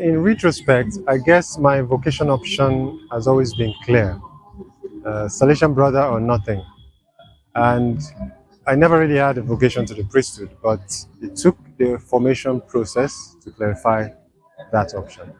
In retrospect, I guess my vocation option has always been clear: Salesian Brother or nothing. And I never really had a vocation to the priesthood, but it took the formation process to clarify that option.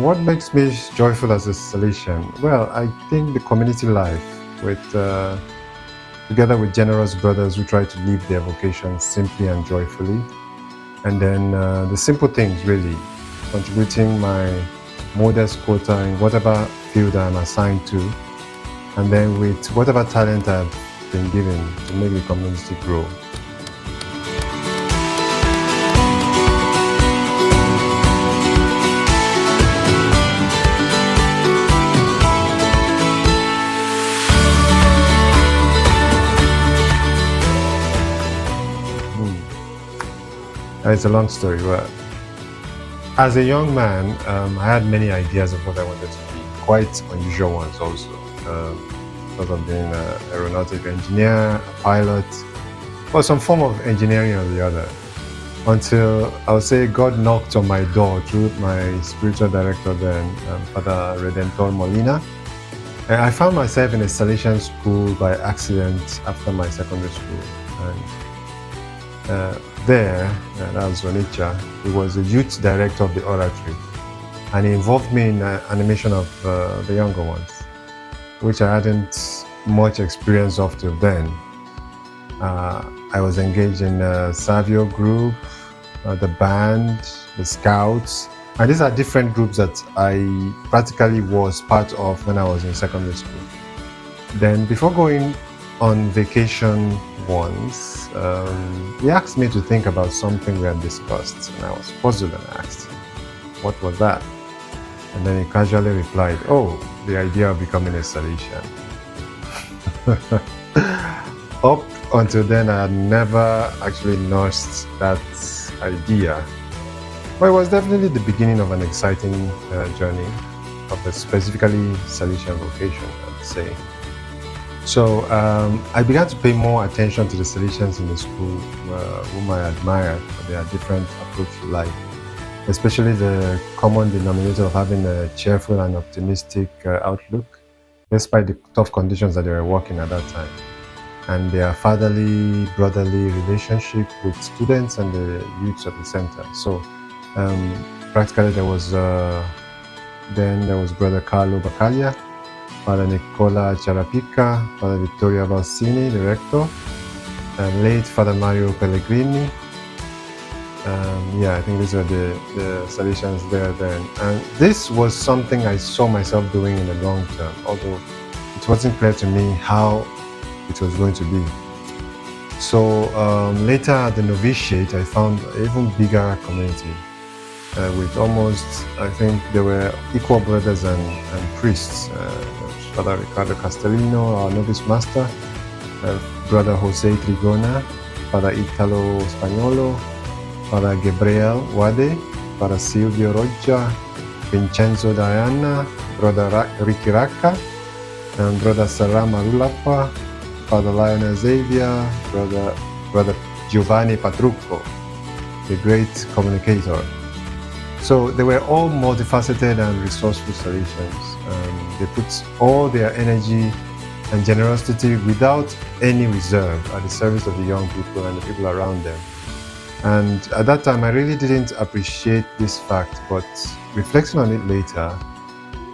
What makes me joyful as a Salesian? Well, I think the community life together with generous brothers who try to live their vocation simply and joyfully. And then the simple things, really, contributing my modest quota in whatever field I'm assigned to, and then with whatever talent I've been given to make the community grow. It's a long story, but as a young man, I had many ideas of what I wanted to be, quite unusual ones also. Thought of being an aeronautic engineer, a pilot, or some form of engineering or the other. Until I would say God knocked on my door through my spiritual director then, Father Redentor Molina. And I found myself in a Salesian school by accident after my secondary school. And that was Onitsha, he was the youth director of the oratory. And he involved me in animation of the younger ones, which I hadn't much experience of till then. I was engaged in the Savio group, the band, the scouts, and these are different groups that I practically was part of when I was in secondary school. Then before going on vacation once, he asked me to think about something we had discussed, and I was puzzled and asked, what was that? And then he casually replied, oh, the idea of becoming a Salesian. Up until then, I had never actually nursed that idea. But it was definitely the beginning of an exciting journey of a specifically Salesian vocation, I'd say. So I began to pay more attention to the Salesians in the school, whom I admired for their different approach to life, especially the common denominator of having a cheerful and optimistic outlook, despite the tough conditions that they were working at that time, and their fatherly, brotherly relationship with students and the youths of the center. So practically there was Brother Carlo Bacaglia, Father Nicola Ciarapica, Father Vittorio Valsini, the rector, and late Father Mario Pellegrini. I think these are the Salesians there then. And this was something I saw myself doing in the long term, although it wasn't clear to me how it was going to be. So later at the novitiate, I found an even bigger community with almost, I think there were equal brothers and priests. Father Ricardo Castellino, our novice master, Brother Jose Trigona, Father Italo Spagnolo, Father Gabriel Wade, Father Silvio Roggia, Vincenzo Diana, Brother Ricky Racca, and Brother Sarah Marulapa, Father Lionel Xavier, Brother Giovanni Patrucco, the great communicator. So they were all multifaceted and resourceful Salesians. They put all their energy and generosity without any reserve at the service of the young people and the people around them. And at that time, I really didn't appreciate this fact, but reflecting on it later,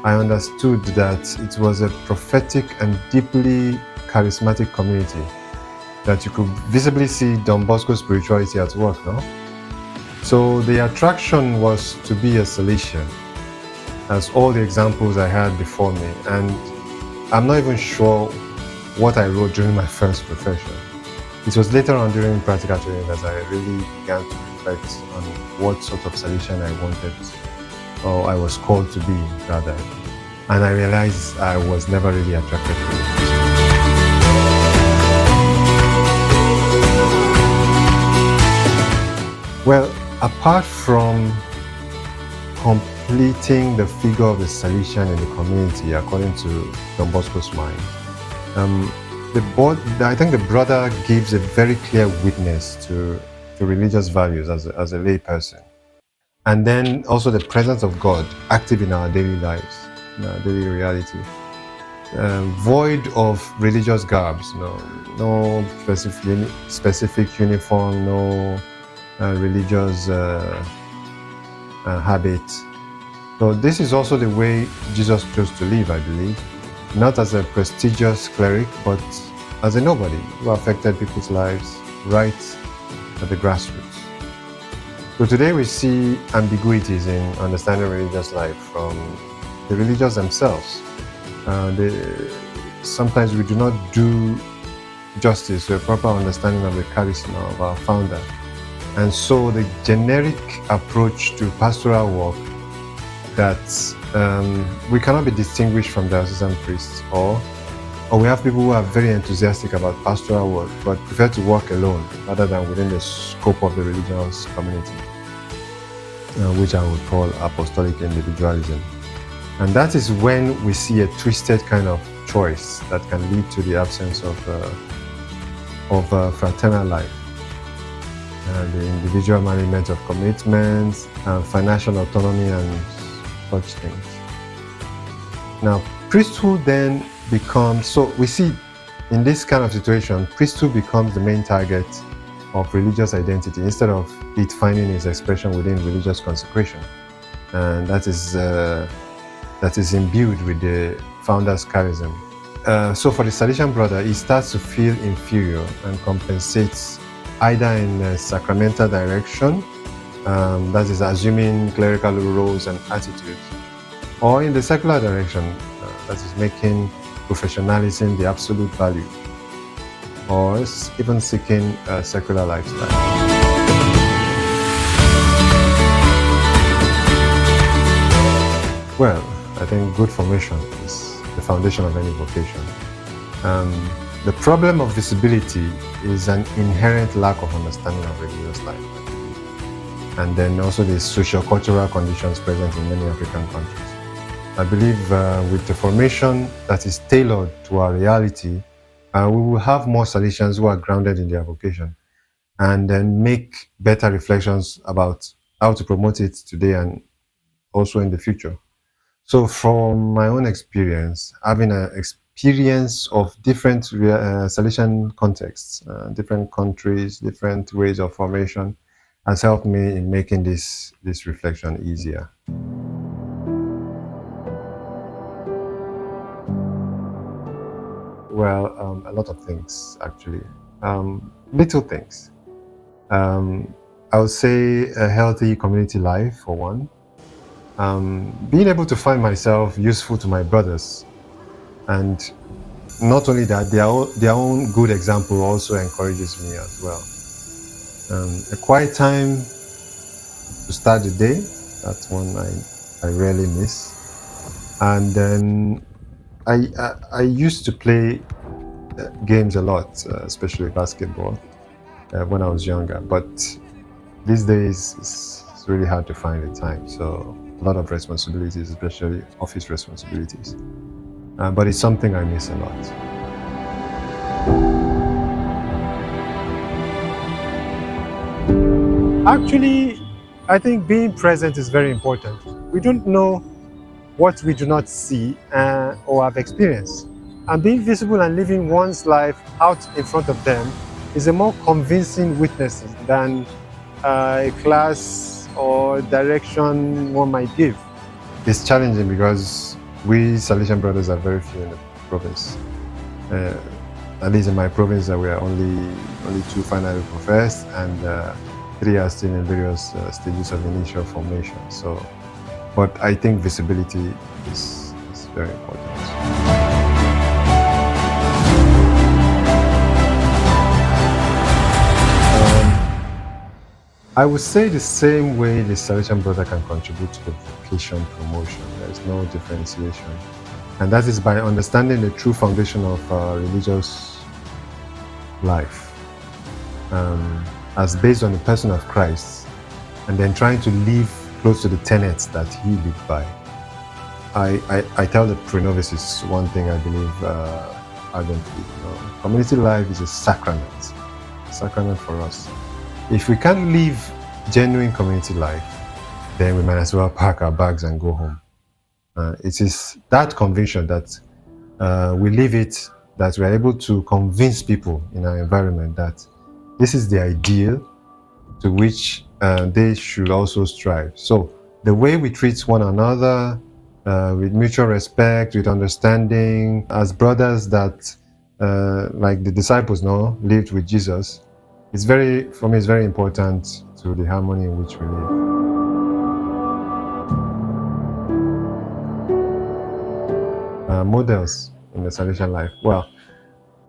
I understood that it was a prophetic and deeply charismatic community, that you could visibly see Don Bosco spirituality at work, no? So the attraction was to be a Salesian, as all the examples I had before me, and I'm not even sure what I wrote during my first profession. It was later on during practical training that I really began to reflect on what sort of Salesian I wanted, or I was called to be, rather. And I realized I was never really attracted to it. Well, apart from completing the figure of the Salesian in the community, according to Don Bosco's mind, I think the brother gives a very clear witness to religious values as a lay person. And then also the presence of God active in our daily lives, in our daily reality. Void of religious garbs, no specific uniform, no religious habits. So this is also the way Jesus chose to live, I believe, not as a prestigious cleric, but as a nobody who affected people's lives right at the grassroots. So today we see ambiguities in understanding religious life from the religious themselves. Sometimes we do not do justice to a proper understanding of the charisma of our founder. And so the generic approach to pastoral work that we cannot be distinguished from diocesan priests, or we have people who are very enthusiastic about pastoral work but prefer to work alone rather than within the scope of the religious community, which I would call apostolic individualism. And that is when we see a twisted kind of choice that can lead to the absence of fraternal life, the individual management of commitments, financial autonomy, and such things. Now, priesthood then becomes, so we see in this kind of situation, priesthood becomes the main target of religious identity instead of it finding its expression within religious consecration. And that is imbued with the founder's charism. So for the Salesian brother, he starts to feel inferior and compensates either in a sacramental direction, that is assuming clerical roles and attitudes, or in the secular direction, that is making professionalism the absolute value, or even seeking a secular lifestyle. Well, I think good formation is the foundation of any vocation. The problem of visibility is an inherent lack of understanding of religious life, and then also the socio-cultural conditions present in many African countries. I believe with the formation that is tailored to our reality, we will have more Salesians who are grounded in their vocation, and then make better reflections about how to promote it today and also in the future. So from my own experience, having an experience of different Salesian contexts, different countries, different ways of formation, has helped me in making this reflection easier. Well, a lot of things, actually. Little things. I would say a healthy community life, for one. Being able to find myself useful to my brothers, and not only that, their own good example also encourages me as well. A quiet time to start the day, that's one I rarely miss. And then I used to play games a lot, especially basketball, when I was younger. But these days, it's really hard to find the time. So a lot of responsibilities, especially office responsibilities. But it's something I miss a lot. Actually, I think being present is very important. We don't know what we do not see or have experienced. And being visible and living one's life out in front of them is a more convincing witness than a class or direction one might give. It's challenging because We Salesian Brothers are very few in the province. Uh, at least in my province, we are only two finally professed, and three are still in various stages of initial formation. So, but I think visibility is very important. I would say the same way the Salesian Brother can contribute to the vocation promotion. There is no differentiation. And that is by understanding the true foundation of religious life as based on the person of Christ, and then trying to live close to the tenets that he lived by. I tell the pre-novices one thing I believe ardently. Community life is a sacrament for us. If we can't live genuine community life, then we might as well pack our bags and go home. It is that conviction that we live it, that we are able to convince people in our environment that this is the ideal to which they should also strive. So the way we treat one another with mutual respect, with understanding, as brothers that, like the disciples lived with Jesus, for me, it's very important to the harmony in which we live. Models in the Salesian life. Well,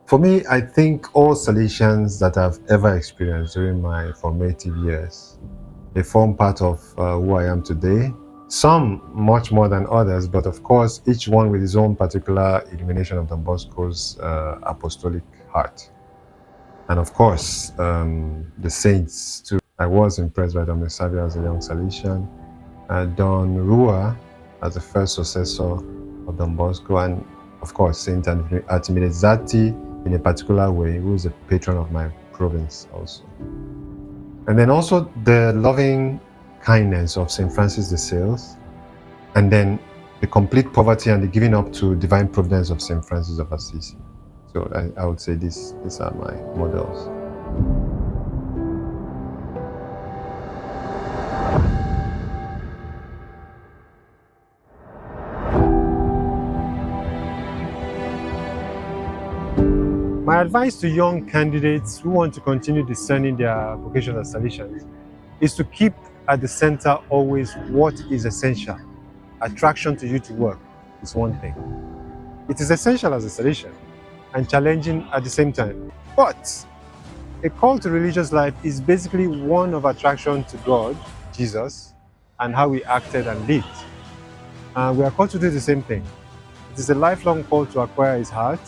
for me, I think all Salesians that I've ever experienced during my formative years, they form part of who I am today. Some much more than others, but of course, each one with his own particular illumination of Don Bosco's apostolic heart. And of course, the saints too. I was impressed by Don Xavier as a young Salesian, Don Rua as the first successor of Don Bosco, and of course, Saint Artimides Zati in a particular way, who is a patron of my province also. And then also the loving kindness of Saint Francis de Sales, and then the complete poverty and the giving up to divine providence of Saint Francis of Assisi. So I would say these are my models. My advice to young candidates who want to continue discerning their vocation as Salesians is to keep at the center always what is essential. Attraction to you to work is one thing. It is essential as a Salesian and challenging at the same time. But a call to religious life is basically one of attraction to God, Jesus, and how we acted and lived. We are called to do the same thing. It is a lifelong call to acquire his heart,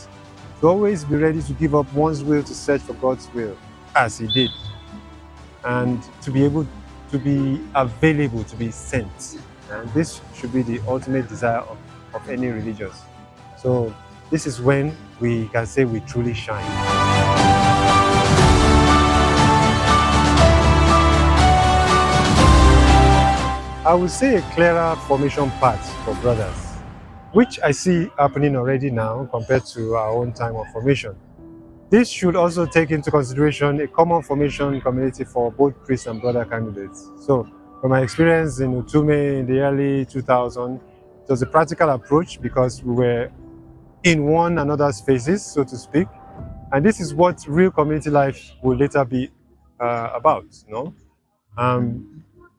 to always be ready to give up one's will to search for God's will, as he did, and to be able to be available to be sent. And this should be the ultimate desire of any religious. So this is when we can say we truly shine. I would say a clearer formation path for brothers, which I see happening already now compared to our own time of formation. This should also take into consideration a common formation community for both priest and brother candidates. So from my experience in Utume in the early 2000s, it was a practical approach because we were in one another's faces, so to speak. And this is what real community life will later be about.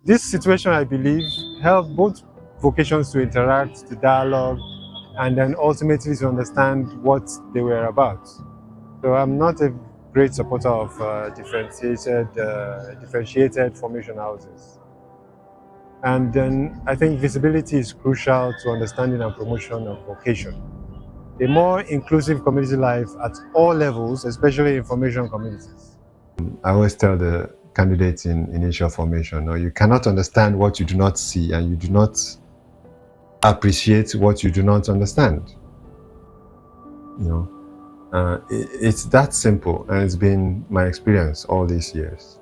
This situation, I believe, helped both vocations to interact, to dialogue, and then ultimately to understand what they were about. So I'm not a great supporter of differentiated formation houses. And then I think visibility is crucial to understanding and promotion of vocation. A more inclusive community life at all levels, especially in formation communities. I always tell the candidates in initial formation, you cannot understand what you do not see, and you do not appreciate what you do not understand. It's that simple, and it's been my experience all these years.